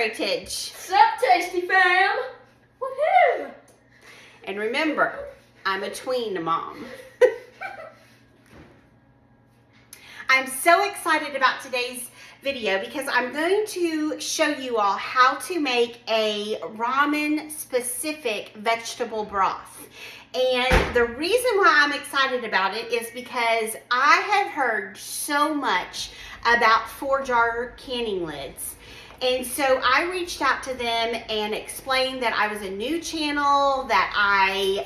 heritage. Sup, Tasty Fam? Woohoo! And remember, I'm a tween mom. I'm so excited about today's video because I'm going to show you all how to make a ramen specific vegetable broth. And the reason why I'm excited about it is because I have heard so much about 4-jar canning lids. And so I reached out to them and explained that I was a new channel, that I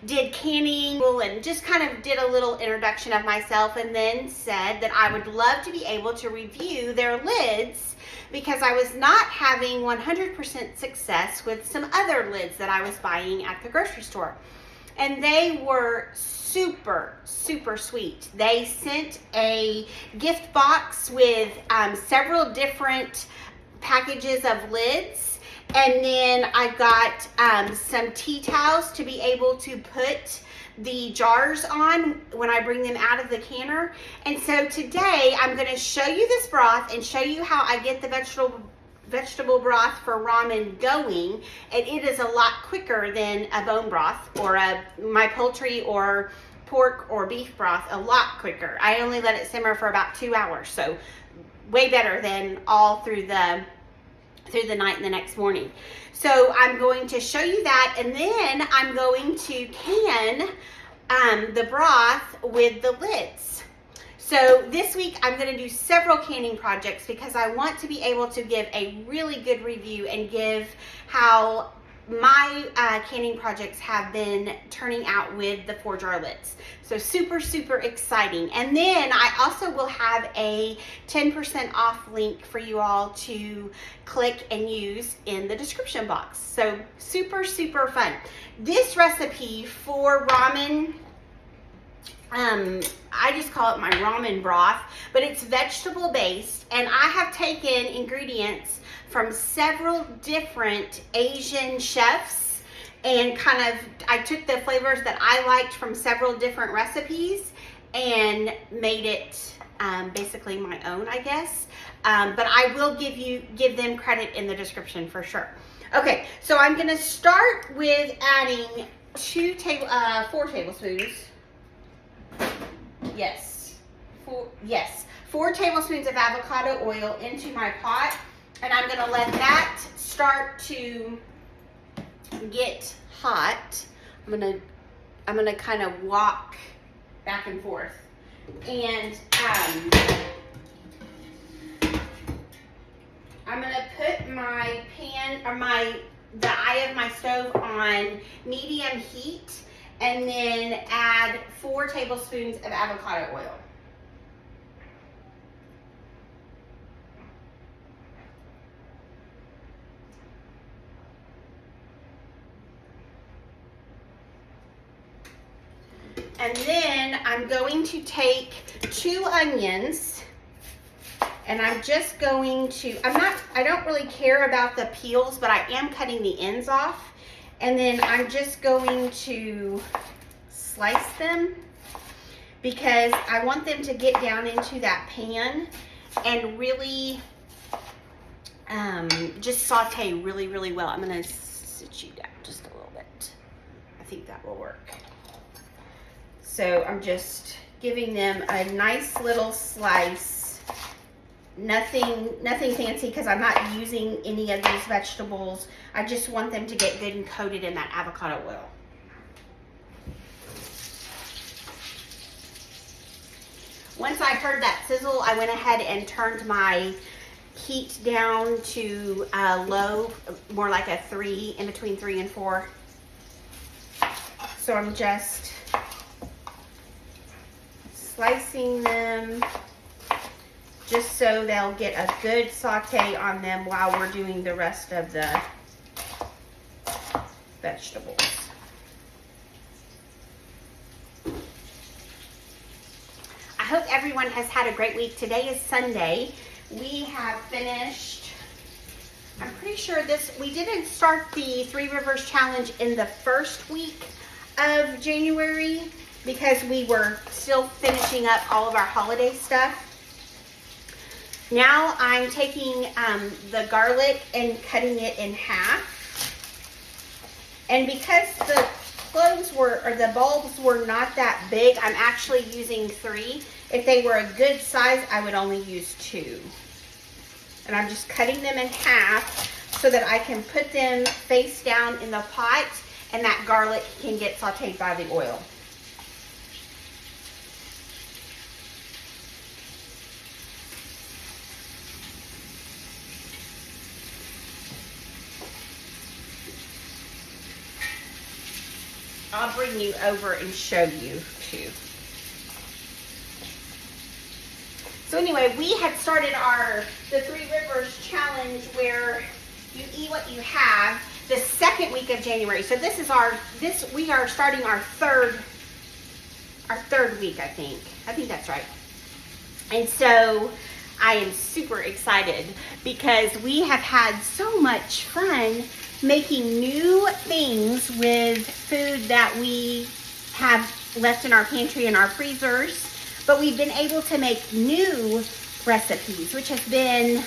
did canning and just kind of did a little introduction of myself, and then said that I would love to be able to review their lids because I was not having 100% success with some other lids that I was buying at the grocery store. And they were super, super sweet. They sent a gift box with several different packages of lids. And then I got some tea towels to be able to put the jars on when I bring them out of the canner. And so today I'm going to show you this broth and show you how I get the vegetable broth for ramen going. And it is a lot quicker than a bone broth or my poultry or pork or beef broth, a lot quicker. I only let it simmer for about 2 hours, so way better than all through the night and the next morning. So I'm going to show you that, and then I'm going to can the broth with the lids. So this week I'm going to do several canning projects because I want to be able to give a really good review and give how my canning projects have been turning out with the 4-jar lids. So super, super exciting. And then I also will have a 10% off link for you all to click and use in the description box. So super, super fun. This recipe for ramen, I just call it my ramen broth, but it's vegetable based, and I have taken ingredients from several different Asian chefs and I took the flavors that I liked from several different recipes and made it basically my own, I guess. But I will give them credit in the description for sure. Okay, so I'm gonna start with adding 4 tablespoons. Yes, 4 tablespoons of avocado oil into my pot. And I'm gonna let that start to get hot. I'm gonna kind of walk back and forth. And I'm gonna put my pan or the eye of my stove on medium heat, and then add 4 tablespoons of avocado oil. And then I'm going to take 2 onions, and I'm just going to, I don't really care about the peels, but I am cutting the ends off. And then I'm just going to slice them because I want them to get down into that pan and really just saute really, really well. I'm gonna sit you down just a little bit. I think that will work. So I'm just giving them a nice little slice. Nothing fancy because I'm not using any of these vegetables. I just want them to get good and coated in that avocado oil. Once I heard that sizzle, I went ahead and turned my heat down to low, more like a 3, in between 3 and 4. So I'm just slicing them just so they'll get a good saute on them while we're doing the rest of the vegetables. I hope everyone has had a great week. Today is Sunday. We have finished, I'm pretty sure we didn't start the 3 Rivers Challenge in the first week of January because we were still finishing up all of our holiday stuff. Now I'm taking the garlic and cutting it in half. And because the the bulbs were not that big, I'm actually using 3. If they were a good size, I would only use 2. And I'm just cutting them in half so that I can put them face down in the pot and that garlic can get sauteed by the oil. I'll bring you over and show you too. So anyway, we had started the 3 Rivers Challenge where you eat what you have the 2nd week of January. So this is we are starting our third week, I think. I think that's right. And so I am super excited because we have had so much fun making new things with food that we have left in our pantry and our freezers, but we've been able to make new recipes, which has been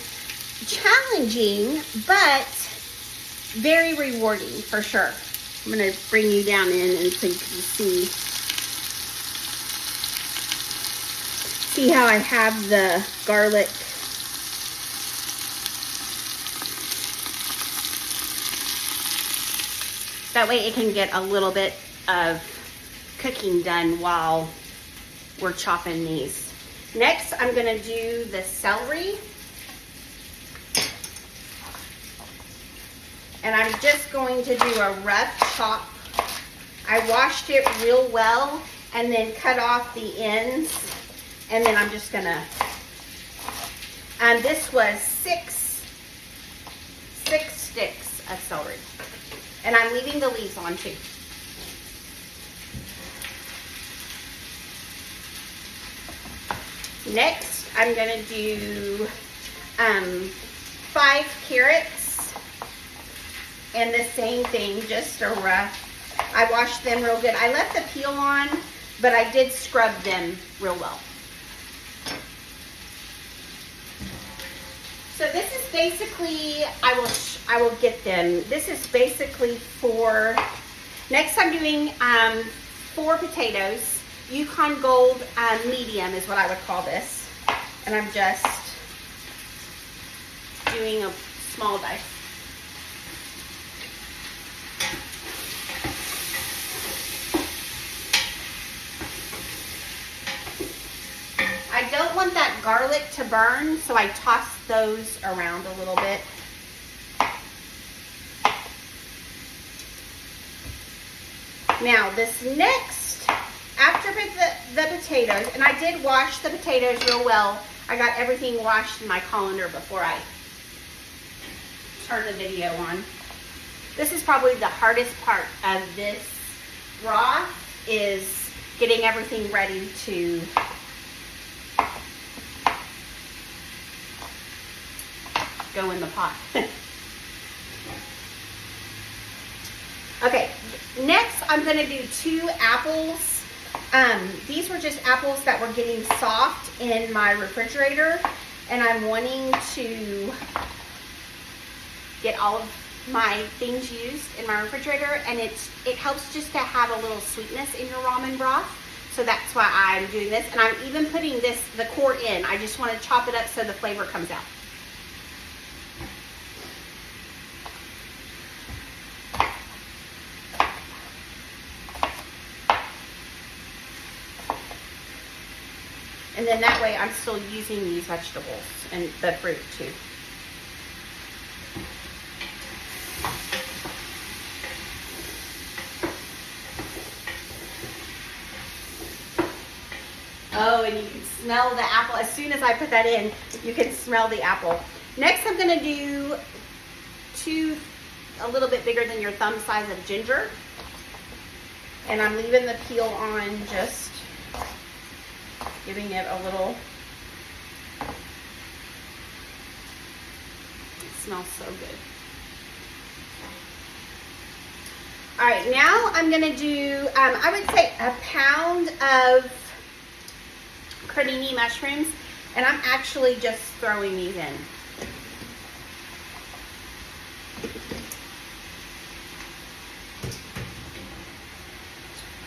challenging, but very rewarding for sure. I'm gonna bring you down in and so you can see how I have the garlic. That way it can get a little bit of cooking done while we're chopping these. Next, I'm gonna do the celery. And I'm just going to do a rough chop. I washed it real well and then cut off the ends. And then I'm just gonna, this was six sticks of celery. And I'm leaving the leaves on too. Next, I'm gonna do 5 carrots. And the same thing, just a rough. I washed them real good. I left the peel on, but I did scrub them real well. So this is basically, I will get them. This is basically for, next I'm doing 4 potatoes. Yukon Gold medium is what I would call this. And I'm just doing a small dice. I don't want that garlic to burn, so I toss those around a little bit. Now this next, after the potatoes, and I did wash the potatoes real well. I got everything washed in my colander before I turn the video on. This is probably the hardest part of this broth, is getting everything ready to go in the pot. Okay, next I'm gonna do 2 apples. These were just apples that were getting soft in my refrigerator, and I'm wanting to get all of my things used in my refrigerator, and it helps just to have a little sweetness in your ramen broth. So that's why I'm doing this, and I'm even putting the core in. I just want to chop it up so the flavor comes out. And then that way I'm still using these vegetables and the fruit too. Oh, and you can smell the apple. As soon as I put that in, you can smell the apple. Next, I'm gonna do 2 a little bit bigger than your thumb size of ginger. And I'm leaving the peel on, just giving it a little, it smells so good. All right, now I'm gonna do, I would say a pound of cremini mushrooms. And I'm actually just throwing these in.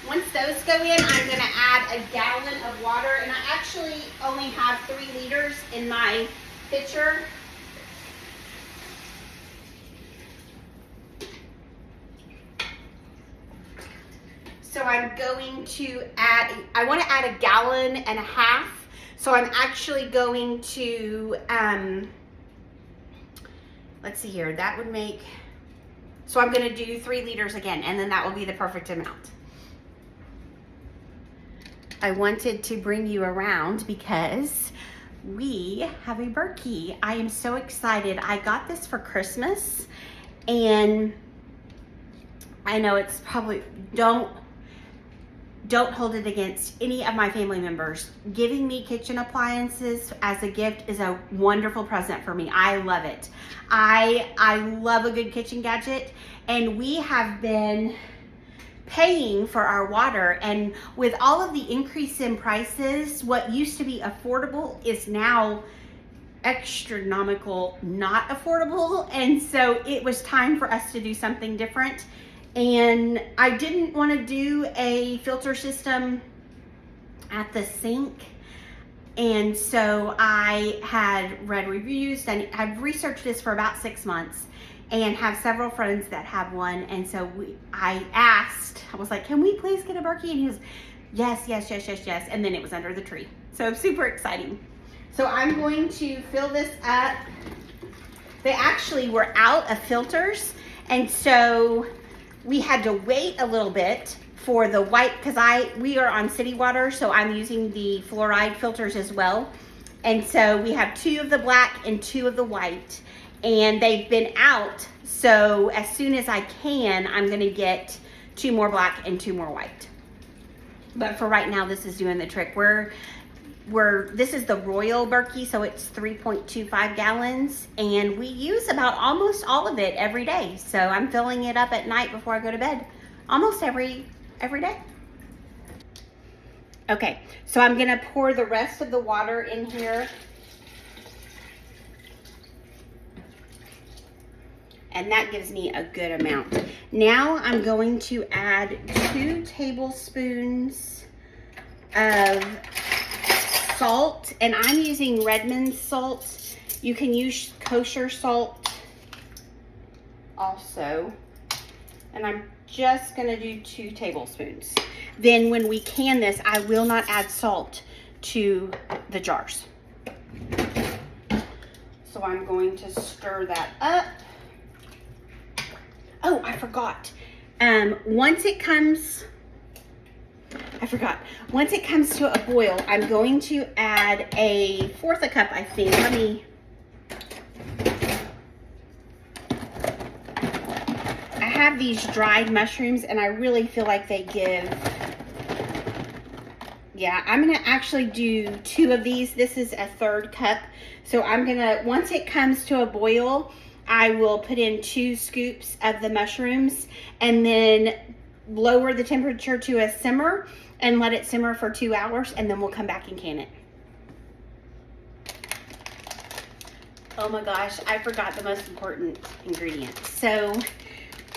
Once those go in, I'm going to add a gallon of water, and I actually only have 3 liters in my pitcher. So I'm going to add, I want to add 1.5 gallons. So I'm actually going to, let's see here, that would make, so I'm going to do 3 liters again, and then that will be the perfect amount. I wanted to bring you around because we have a Berkey. I am so excited. I got this for Christmas, and I know it's probably, don't hold it against any of my family members. Giving me kitchen appliances as a gift is a wonderful present for me. I love it. I love a good kitchen gadget, and we have been paying for our water, and with all of the increase in prices, what used to be affordable is now astronomical not affordable, and so it was time for us to do something different. And I didn't want to do a filter system at the sink, and so I had read reviews and I've researched this for about 6 months and have several friends that have one. And so I asked, I was like, can we please get a Berkey? And he was, yes, yes, yes, yes, yes. And then it was under the tree. So super exciting. So I'm going to fill this up. They actually were out of filters, and so we had to wait a little bit for the white, because we are on city water, so I'm using the fluoride filters as well. And so we have 2 of the black and 2 of the white, and they've been out. So as soon as I can, I'm gonna get 2 more black and 2 more white. But for right now, this is doing the trick. This is the Royal Berkey, so it's 3.25 gallons, and we use about almost all of it every day. So I'm filling it up at night before I go to bed, almost every day. Okay, so I'm gonna pour the rest of the water in here. And that gives me a good amount. Now I'm going to add 2 tablespoons of salt, and I'm using Redmond salt. You can use kosher salt also. And I'm just gonna do 2 tablespoons. Then when we can this, I will not add salt to the jars. So I'm going to stir that up. Oh, I forgot. Once it comes to a boil, I'm going to add a 1/4 cup, I think. I have these dried mushrooms, and I really feel like they give, yeah, I'm gonna actually do 2 of these. This is a 1/3 cup. So I'm gonna, once it comes to a boil, I will put in 2 scoops of the mushrooms, and then lower the temperature to a simmer and let it simmer for 2 hours, and then we'll come back and can it. Oh my gosh, I forgot the most important ingredient. So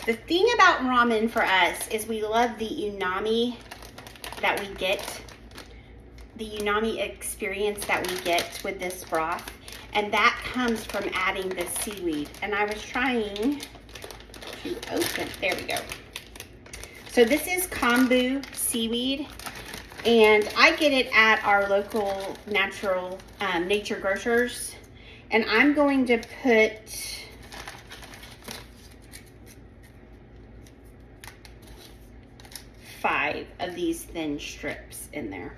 the thing about ramen for us is we love the unami that we get, the unami experience that we get with this broth. And that comes from adding the seaweed. And I was trying to open, there we go. So this is kombu seaweed, and I get it at our local natural nature grocers. And I'm going to put five of these thin strips in there.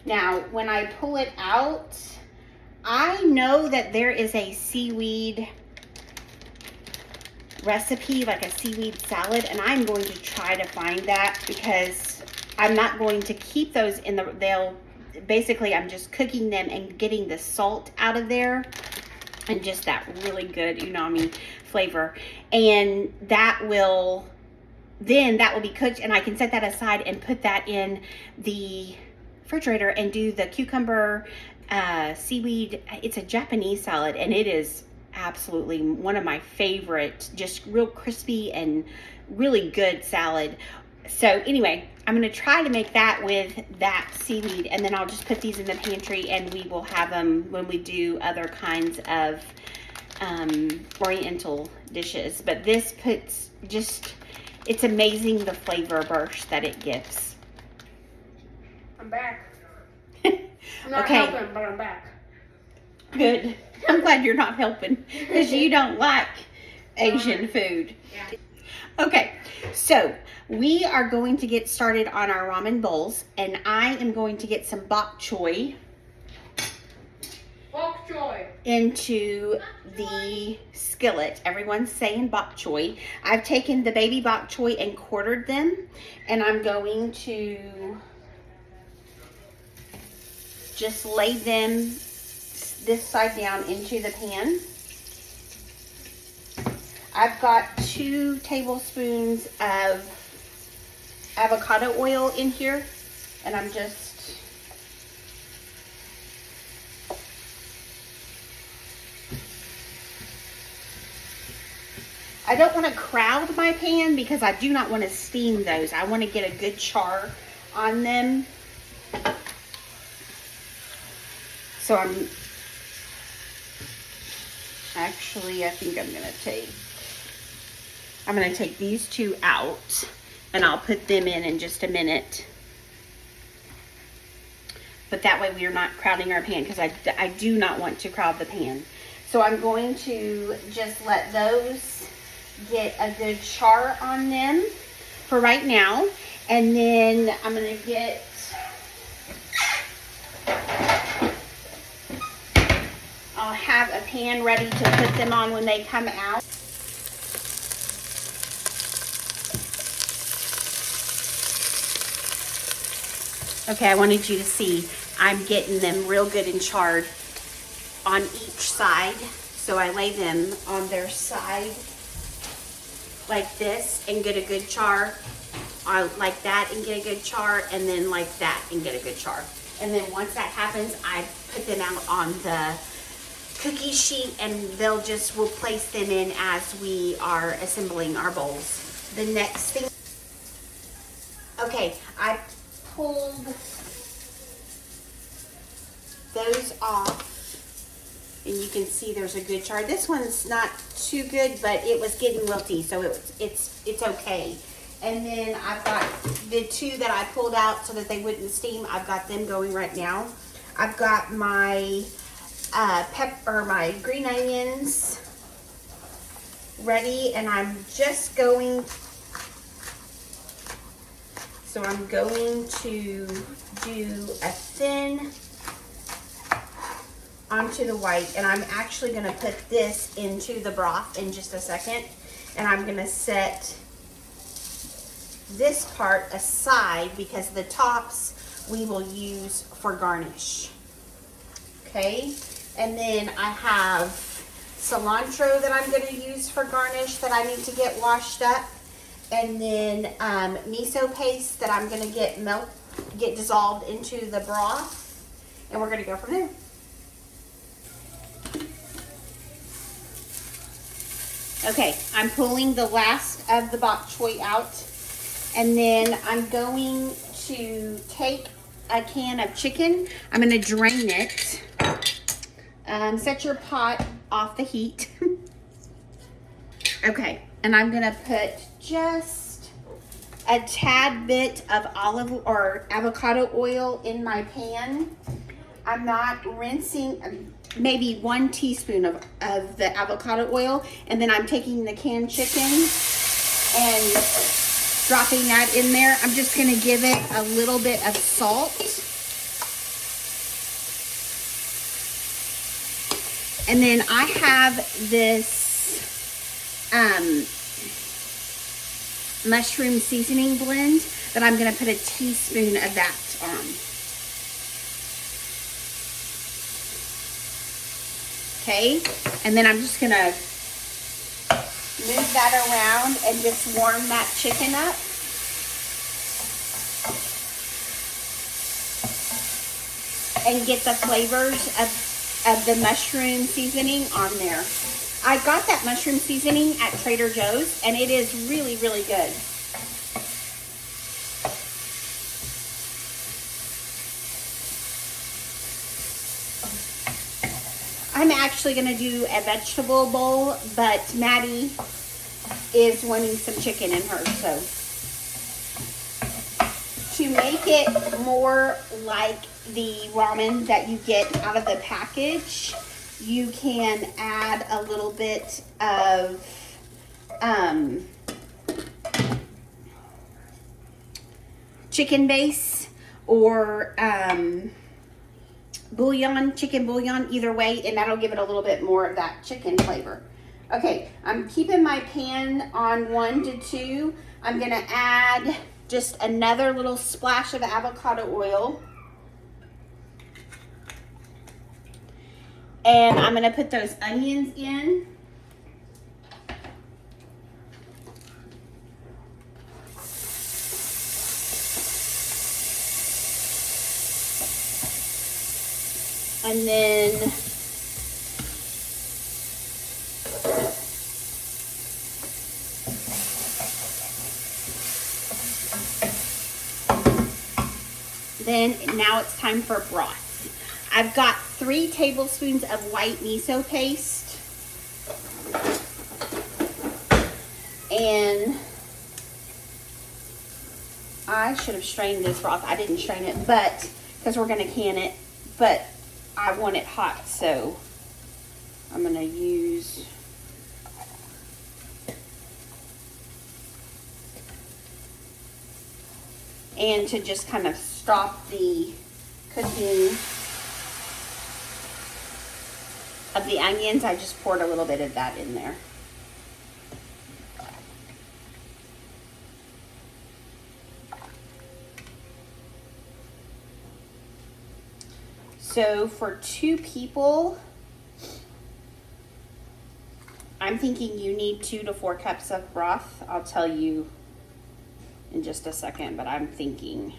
Now, when I pull it out, I know that there is a seaweed recipe, like a seaweed salad, and I'm going to try to find that, because I'm not going to keep those in the, basically I'm just cooking them and getting the salt out of there and just that really good unami flavor. And that will be cooked, and I can set that aside and put that in the refrigerator and do the cucumber seaweed. It's a Japanese salad, and it is absolutely one of my favorite, just real crispy and really good salad. So anyway, I'm going to try to make that with that seaweed, and then I'll just put these in the pantry, and we will have them when we do other kinds of oriental dishes. But this puts just, it's amazing the flavor burst that it gives. I'm back. I'm not Okay. helping, but I'm back. Good. I'm glad you're not helping because you don't like Asian food. Yeah. Okay, so we are going to get started on our ramen bowls, and I am going to get some bok choy Bok choy. into the skillet. Everyone's saying bok choy. I've taken the baby bok choy and quartered them, and I'm going to just lay them this side down into the pan. I've got 2 tablespoons of avocado oil in here, and I'm just I don't want to crowd my pan because I do not want to steam those. I want to get a good char on them. So I think I'm going to take these 2 out, and I'll put them in just a minute. But that way we are not crowding our pan, because I do not want to crowd the pan. So I'm going to just let those get a good char on them for right now. And then I'm going to get I'll have a pan ready to put them on when they come out. Okay, I wanted you to see I'm getting them real good and charred on each side. So I lay them on their side like this and get a good char, like that and get a good char, and then like that and get a good char. And then once that happens, I put them out on the cookie sheet, and we'll place them in as we are assembling our bowls. The next thing, okay, I pulled those off, and you can see there's a good char. This one's not too good, but it was getting wilty, so it's okay. And then I've got the 2 that I pulled out so that they wouldn't steam. I've got them going right now. I've got my my green onions ready, and I'm going to do a thin onto the white, and I'm actually going to put this into the broth in just a second, and I'm going to set this part aside because the tops we will use for garnish. Okay, and then I have cilantro that I'm going to use for garnish that I need to get washed up, and then miso paste that I'm going to get dissolved into the broth, and we're going to go from there. Okay, I'm pulling the last of the bok choy out, and then I'm going to take a can of chicken. I'm going to drain it. Set your pot off the heat. Okay, and I'm going to put just a tad bit of olive or avocado oil in my pan. I'm not rinsing, maybe 1 teaspoon of the avocado oil, and then I'm taking the canned chicken and dropping that in there. I'm just going to give it a little bit of salt. And then I have this mushroom seasoning blend that I'm going to put a teaspoon of that on. Okay, and then I'm just going to move that around and just warm that chicken up. and get the flavors of the mushroom seasoning on there. I got that mushroom seasoning at Trader Joe's, and it is really, really good. I'm actually going to do a vegetable bowl, but Maddie is wanting some chicken in hers, so. To make it more like the ramen that you get out of the package, you can add a little bit of chicken base or bouillon, chicken bouillon, either way, and that'll give it a little bit more of that chicken flavor. Okay, I'm keeping my pan on 1 to 2. I'm gonna add just another little splash of avocado oil. And I'm gonna put those onions in. And then now it's time for broth. I've got 3 tablespoons of white miso paste. And I should have strained this broth. I didn't strain it, but because we're gonna can it, but I want it hot, so I'm gonna use and to just kind of stop the cooking of the onions, I just poured a little bit of that in there. So for 2 people, I'm thinking you need 2 to 4 cups of broth. I'll tell you in just a second, but I'm thinking.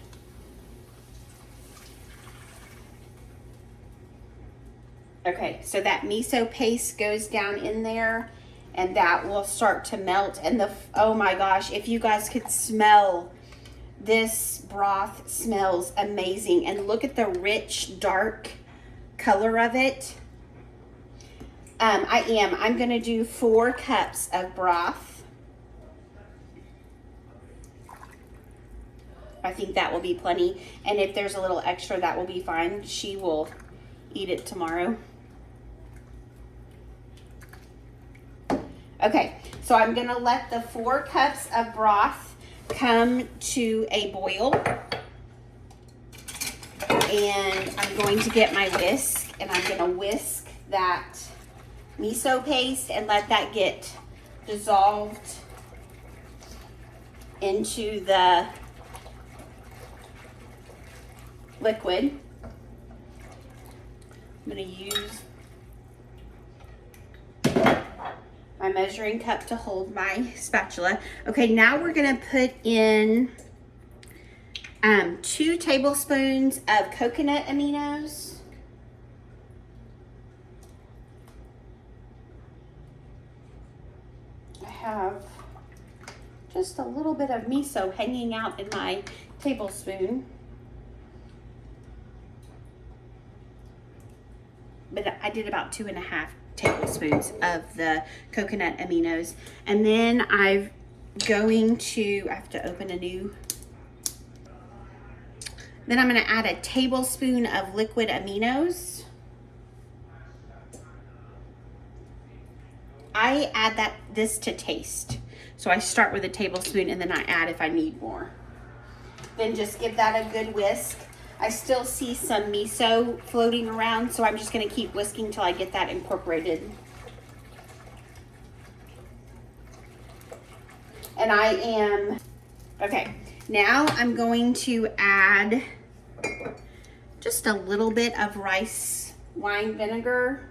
Okay, so that miso paste goes down in there, and that will start to melt. And oh my gosh, if you guys could smell, this broth smells amazing. And look at the rich, dark color of it. I'm gonna do 4 cups of broth. I think that will be plenty. And if there's a little extra, that will be fine. She will eat it tomorrow. Okay, so I'm gonna let the 4 cups of broth come to a boil. And I'm going to get my whisk, and I'm gonna whisk that miso paste and let that get dissolved into the liquid. I'm gonna use my measuring cup to hold my spatula. Okay, now we're gonna put in 2 tablespoons of coconut aminos. I have just a little bit of miso hanging out in my tablespoon. But I did about 2.5 tablespoons of the coconut aminos. And then I have to open a new. Then I'm gonna add a tablespoon of liquid aminos. I add this to taste. So I start with a tablespoon and then I add if I need more. Then just give that a good whisk. I still see some miso floating around, so I'm just gonna keep whisking till I get that incorporated. And okay, now I'm going to add just a little bit of rice wine vinegar.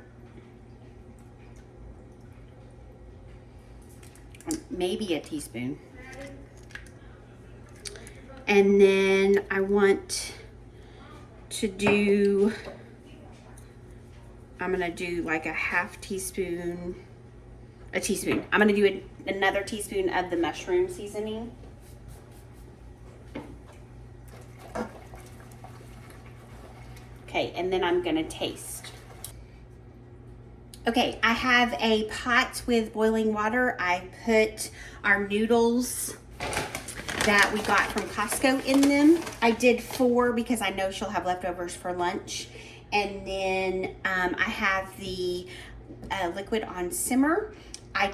Maybe a teaspoon. And then I want to do, I'm gonna do like a half teaspoon, a teaspoon. I'm gonna do another teaspoon of the mushroom seasoning. Okay, and then I'm gonna taste. Okay, I have a pot with boiling water. I put our noodles that we got from Costco in them. I did 4 because I know she'll have leftovers for lunch. And then I have the liquid on simmer. I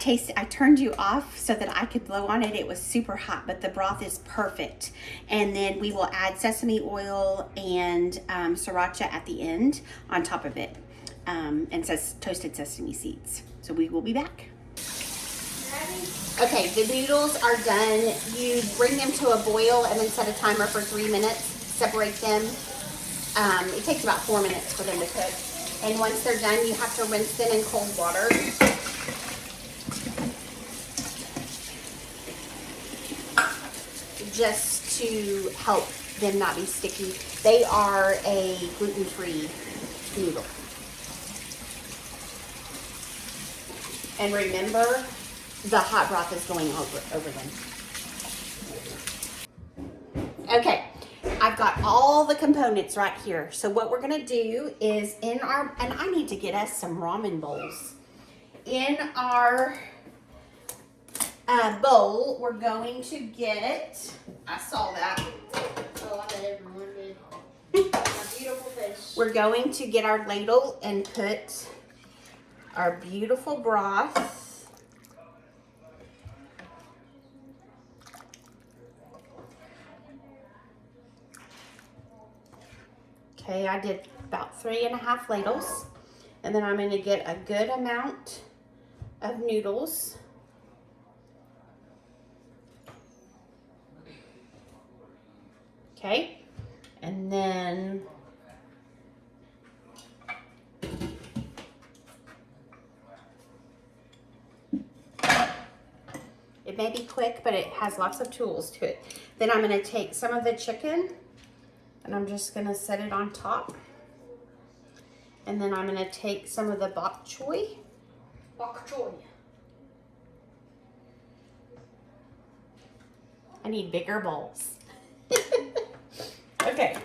turned you off so that I could blow on it. It was super hot, but the broth is perfect. And then we will add sesame oil and sriracha at the end on top of it. And says toasted sesame seeds. So we will be back. Okay, the noodles are done. You bring them to a boil and then set a timer for 3 minutes. Separate them. It takes about 4 minutes for them to cook. And once they're done, you have to rinse them in cold water. Just to help them not be sticky. They are a gluten-free noodle. And remember, the hot broth is going over them. Okay, I've got all the components right here. So what we're gonna do is and I need to get us some ramen bowls. In our bowl, we're going to get, I saw that. Oh, I bet everyone did. A beautiful fish. We're going to get our ladle and put our beautiful broth. Okay, I did about 3.5 ladles. And then I'm gonna get a good amount of noodles. Okay, and then it may be quick, but it has lots of tools to it. Then I'm gonna take some of the chicken and I'm just gonna set it on top. And then I'm gonna take some of the bok choy. Bok choy. I need bigger bowls. Okay,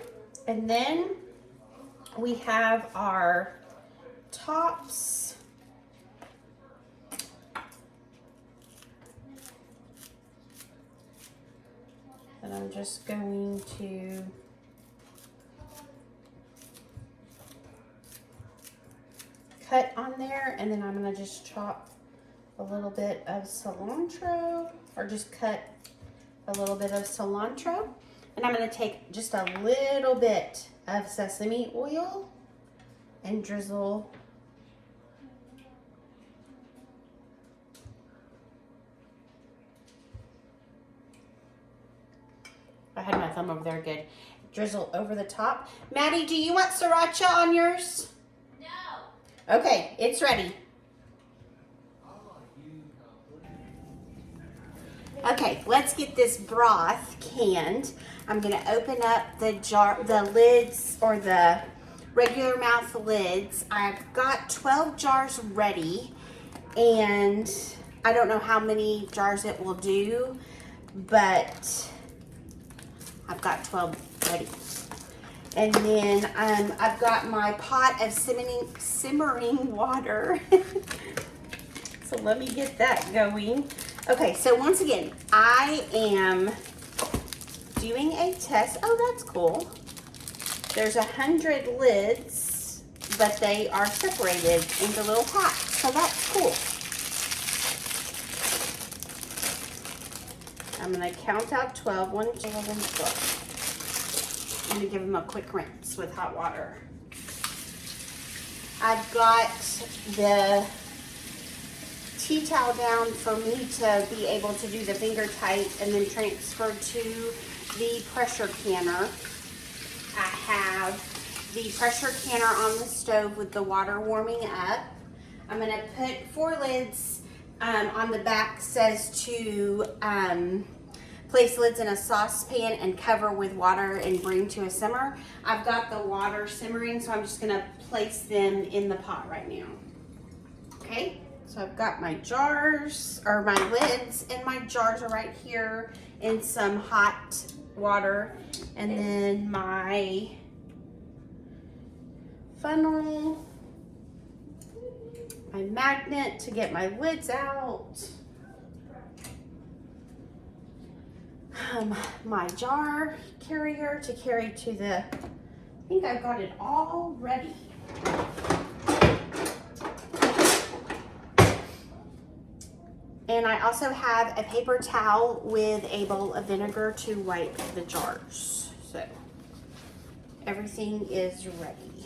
and then we have our tops. And I'm just going to cut on there, and then I'm gonna just chop a little bit of cilantro, or just cut a little bit of cilantro. And I'm gonna take just a little bit of sesame oil and drizzle I had my thumb over there, good. Drizzle over the top. Maddie, do you want sriracha on yours? No. Okay, it's ready. Okay, let's get this broth canned. I'm gonna open up the jar, the lids, or the regular mouth lids. I've got 12 jars ready, and I don't know how many jars it will do, but I've got 12 ready. And then I've got my pot of simmering water. So let me get that going. Okay, so once again, I am doing a test. Oh, that's cool. There's 100 lids, but they are separated into little packs, so that's cool. I'm gonna count out 12. 1, 2, 11, 12. I'm gonna give them a quick rinse with hot water. I've got the tea towel down for me to be able to do the finger tight and then transfer to the pressure canner. I have the pressure canner on the stove with the water warming up. I'm gonna put 4 lids on the back, says to place lids in a saucepan and cover with water and bring to a simmer. I've got the water simmering, so I'm just gonna place them in the pot right now. Okay, so I've got my jars, or my lids, and my jars are right here in some hot water. And then my funnel, my magnet to get my lids out, my jar carrier to carry to the, I think I've got it all ready. And I also have a paper towel with a bowl of vinegar to wipe the jars. So everything is ready.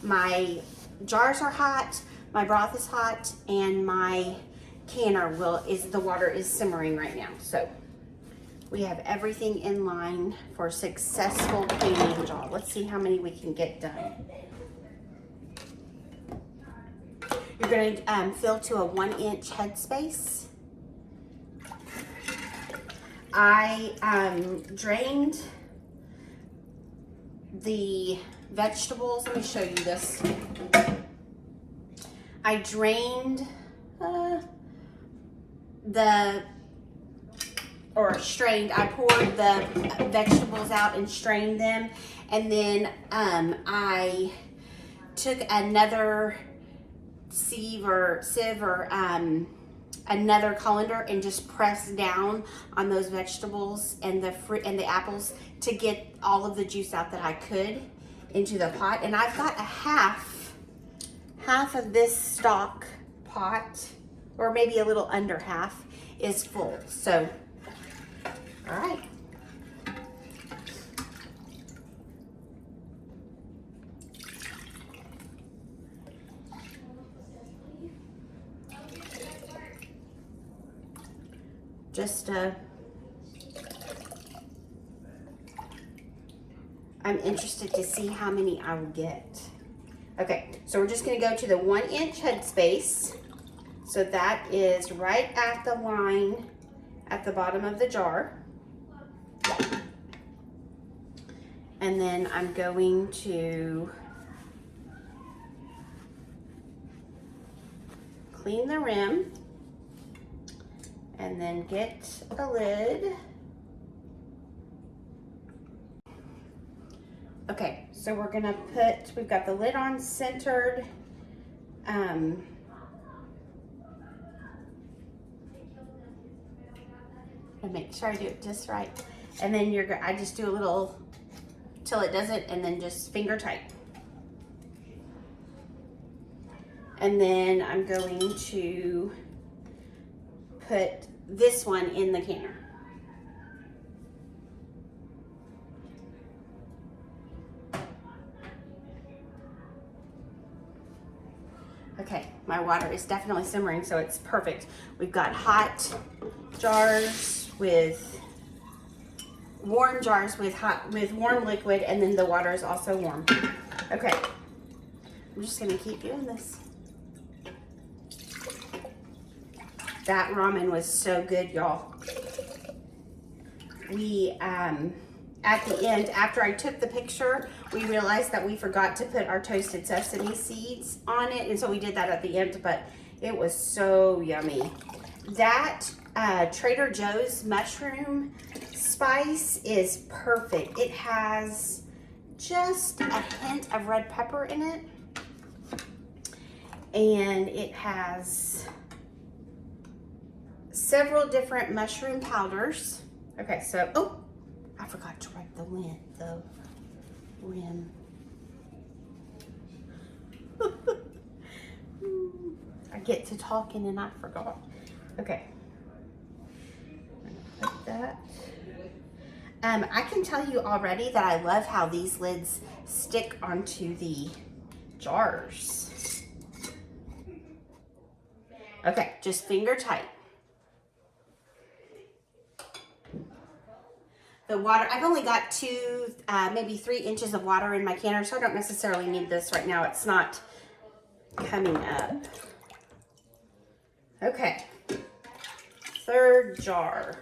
My jars are hot, my broth is hot, and my canner the water is simmering right now. So we have everything in line for successful cleaning job. Let's see how many we can get done. You're going to fill to a 1-inch headspace. I drained the vegetables. Let me show you this. I drained strained. I poured the vegetables out and strained them, and then I took another sieve or another colander and just pressed down on those vegetables and the fruit and the apples to get all of the juice out that I could into the pot. And I've got a half of this stock pot, or maybe a little under half, is full. So, all right. I'm interested to see how many I will get. Okay, so we're just gonna go to the 1-inch headspace. So that is right at the line at the bottom of the jar. And then I'm going to clean the rim and then get a lid. Okay, so we're gonna we've got the lid on centered. And make sure I do it just right. And then I just do a little till it doesn't, and then just finger tight. And then I'm going to put this one in the canner. Okay, my water is definitely simmering, so it's perfect. We've got hot jars with warm jars with warm liquid, and then the water is also warm. Okay, I'm just gonna keep doing this. That ramen was so good, y'all. We, at the end, after I took the picture, we realized that we forgot to put our toasted sesame seeds on it, and so we did that at the end, but it was so yummy. That Trader Joe's mushroom spice is perfect. It has just a hint of red pepper in it, and it has several different mushroom powders. Okay, so, oh, I forgot to wipe the rim. I get to talking and I forgot. Okay. I'm gonna put that. I can tell you already that I love how these lids stick onto the jars. Okay, just finger tight. The water, I've only got 2, maybe 3 inches of water in my canner, so I don't necessarily need this right now. It's not coming up. Okay, 3rd jar.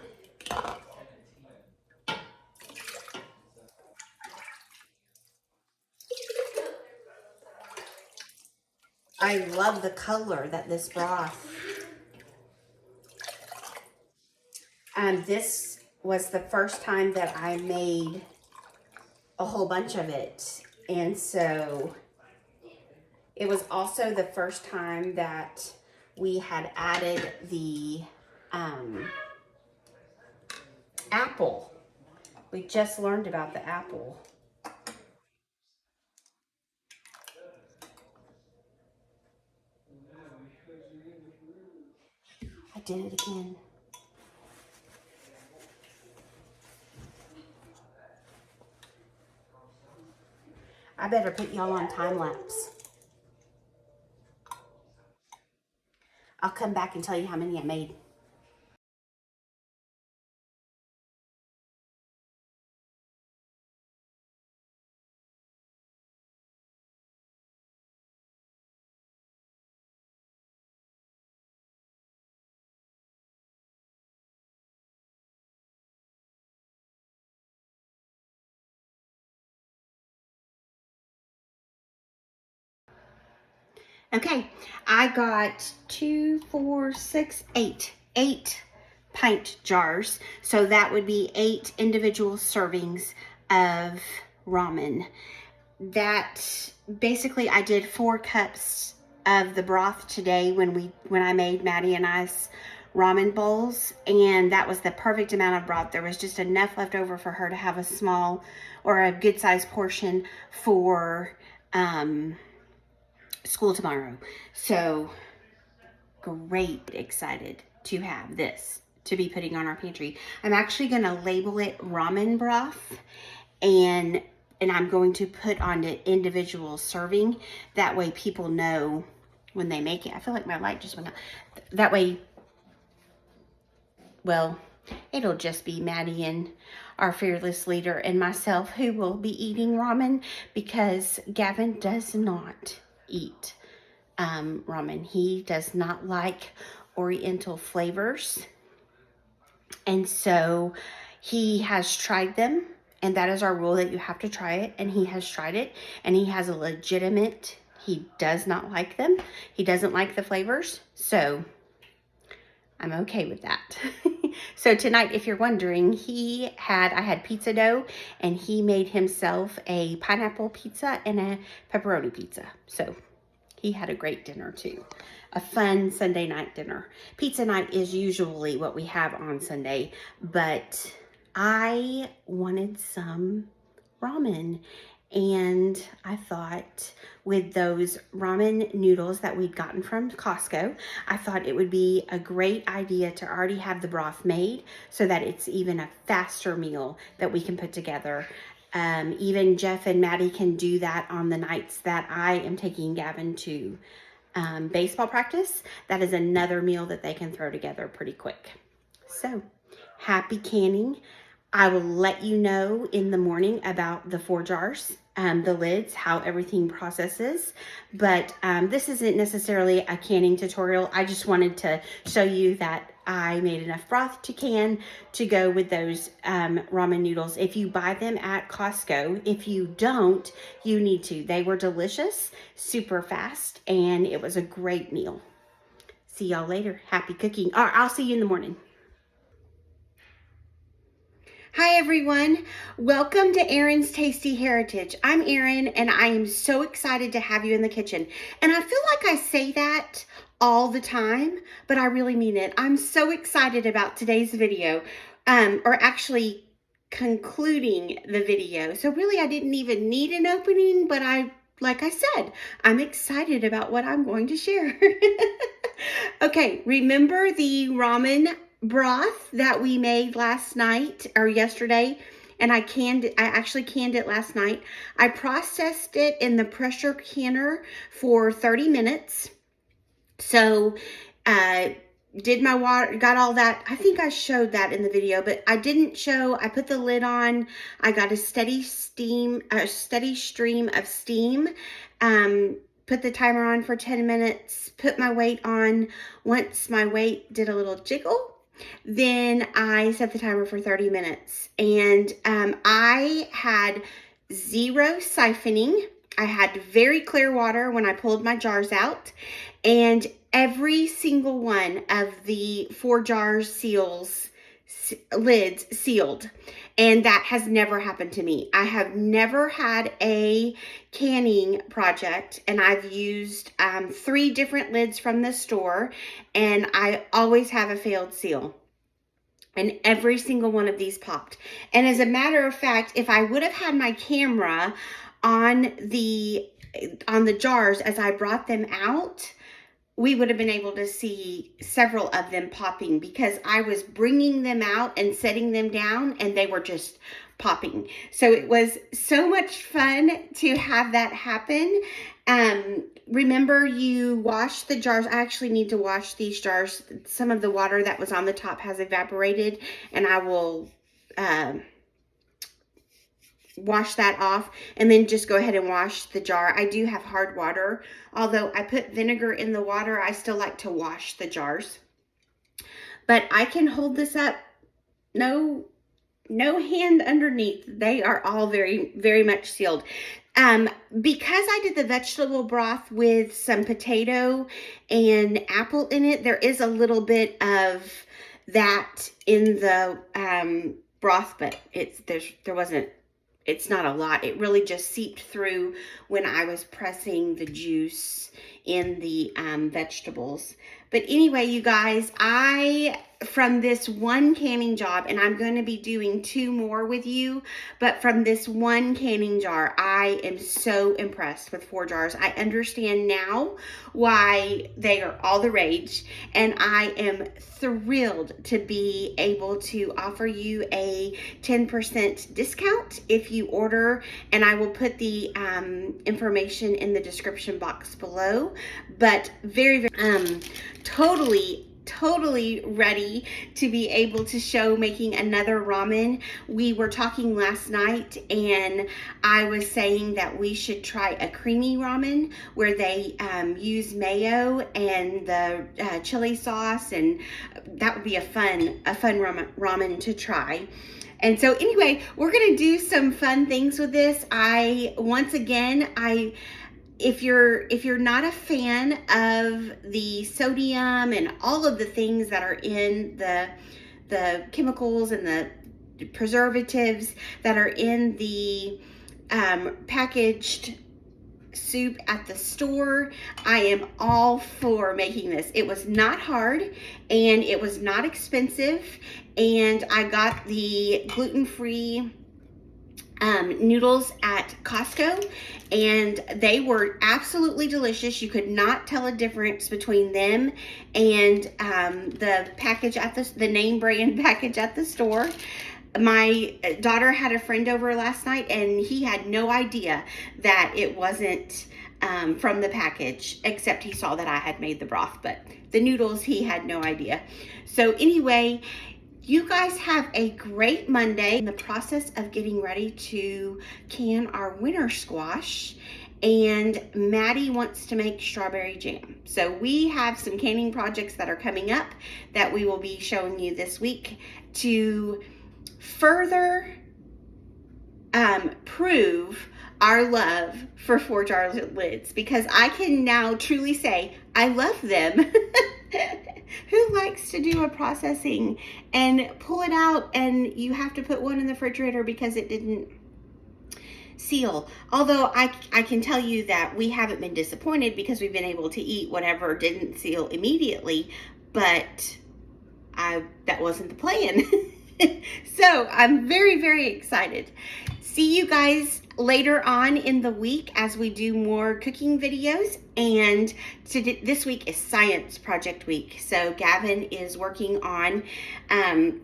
I love the color that this broth. This was the first time that I made a whole bunch of it. And so it was also the first time that we had added the apple. We just learned about the apple. I did it again. I better put y'all on time lapse. I'll come back and tell you how many I made. Okay, I got 2, 4, 6, 8. 8 pint jars. So that would be 8 individual servings of ramen. That basically I did 4 cups of the broth today when I made Madie and I's ramen bowls, and that was the perfect amount of broth. There was just enough left over for her to have a small or a good sized portion for school tomorrow. So great, excited to have this to be putting on our pantry. I'm actually going to label it ramen broth, and I'm going to put on an individual serving. That way people know when they make it. I feel like my light just went out. That way, well, it'll just be Madie and our fearless leader and myself who will be eating ramen, because Gavin does not eat ramen. He does not like Oriental flavors. And so he has tried them, and that is our rule, that you have to try it. And he has tried it, and he has a legitimate, he does not like them. He doesn't like the flavors. So I'm okay with that. So tonight, if you're wondering, I had pizza dough, and he made himself a pineapple pizza and a pepperoni pizza. So he had a great dinner too. A fun Sunday night dinner. Pizza night is usually what we have on Sunday, but I wanted some ramen, and I thought with those ramen noodles that we'd gotten from Costco, I thought it would be a great idea to already have the broth made so that it's even a faster meal that we can put together. Even Jeff and Madie can do that on the nights that I am taking Gavin to baseball practice. That is another meal that they can throw together pretty quick. So, happy canning. I will let you know in the morning about the 4 jars, the lids, how everything processes. But this isn't necessarily a canning tutorial. I just wanted to show you that I made enough broth to can to go with those ramen noodles. If you buy them at Costco, if you don't, you need to. They were delicious, super fast, and it was a great meal. See y'all later. Happy cooking. Or I'll see you in the morning. Hi everyone, welcome to Erin's Tasty Heritage. I'm Erin, and I am so excited to have you in the kitchen. And I feel like I say that all the time, but I really mean it. I'm so excited about today's video, or actually concluding the video. So really I didn't even need an opening, but like I said, I'm excited about what I'm going to share. Okay, remember the ramen broth that we made last night or yesterday, and I actually canned it last night. I processed it in the pressure canner for 30 minutes. So did my water, got all that. I think I showed that in the video, but I didn't show. I put the lid on. I got a steady stream of steam. Put the timer on for 10 minutes, put my weight on. Once my weight did a little jiggle, then I set the timer for 30 minutes. And I had 0 siphoning. I had very clear water when I pulled my jars out, and every single one of the 4 jars lids sealed. And that has never happened to me. I have never had a canning project, and I've used 3 different lids from the store, and I always have a failed seal. And every single one of these popped. And as a matter of fact, if I would have had my camera on the jars as I brought them out, we would have been able to see several of them popping, because I was bringing them out and setting them down and they were just popping. So it was so much fun to have that happen. Remember, you wash the jars. I actually need to wash these jars. Some of the water that was on the top has evaporated, and I will wash that off and then just go ahead and wash the jar. I do have hard water. Although I put vinegar in the water, I still like to wash the jars. But I can hold this up. No hand underneath. They are all very, very much sealed. Because I did the vegetable broth with some potato and apple in it, there is a little bit of that in the broth, but it's not a lot. It really just seeped through when I was pressing the juice in the vegetables. But anyway, you guys, from this one canning job, and I'm going to be doing 2 more with you, but from this one canning jar, I am so impressed with 4 jars. I understand now why they are all the rage, and I am thrilled to be able to offer you a 10% discount if you order, and I will put the information in the description box below. But very, very, totally ready to be able to show making another ramen. We were talking last night, and I was saying that we should try a creamy ramen where they use mayo and the chili sauce, and that would be a fun ramen to try. And so anyway, we're gonna do some fun things with this. If you're not a fan of the sodium and all of the things that are in the chemicals and the preservatives that are in the packaged soup at the store, I am all for making this. It was not hard, and it was not expensive, and I got the gluten-free noodles at Costco, and they were absolutely delicious. You could not tell a difference between them and the package at the name brand package at the store. My daughter had a friend over last night, and he had no idea that it wasn't from the package, except he saw that I had made the broth, but the noodles, he had no idea. So anyway, you guys have a great Monday. In the process of getting ready to can our winter squash, and Maddie wants to make strawberry jam. So we have some canning projects that are coming up that we will be showing you this week to further prove our love for 4 jar lids, because I can now truly say I love them. Who likes to do a processing and pull it out and you have to put one in the refrigerator because it didn't seal? Although I can tell you that we haven't been disappointed, because we've been able to eat whatever didn't seal immediately, but that wasn't the plan. So I'm very, very excited. See you guys later on in the week as we do more cooking videos. And this week is science project week. So Gavin is working on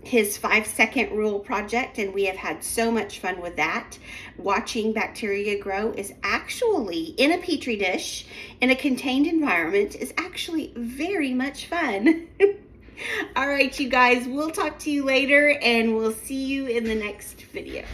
his 5-second rule project, and we have had so much fun with that. Watching bacteria grow is actually in a petri dish in a contained environment is actually very much fun. All right, you guys, we'll talk to you later, and we'll see you in the next video.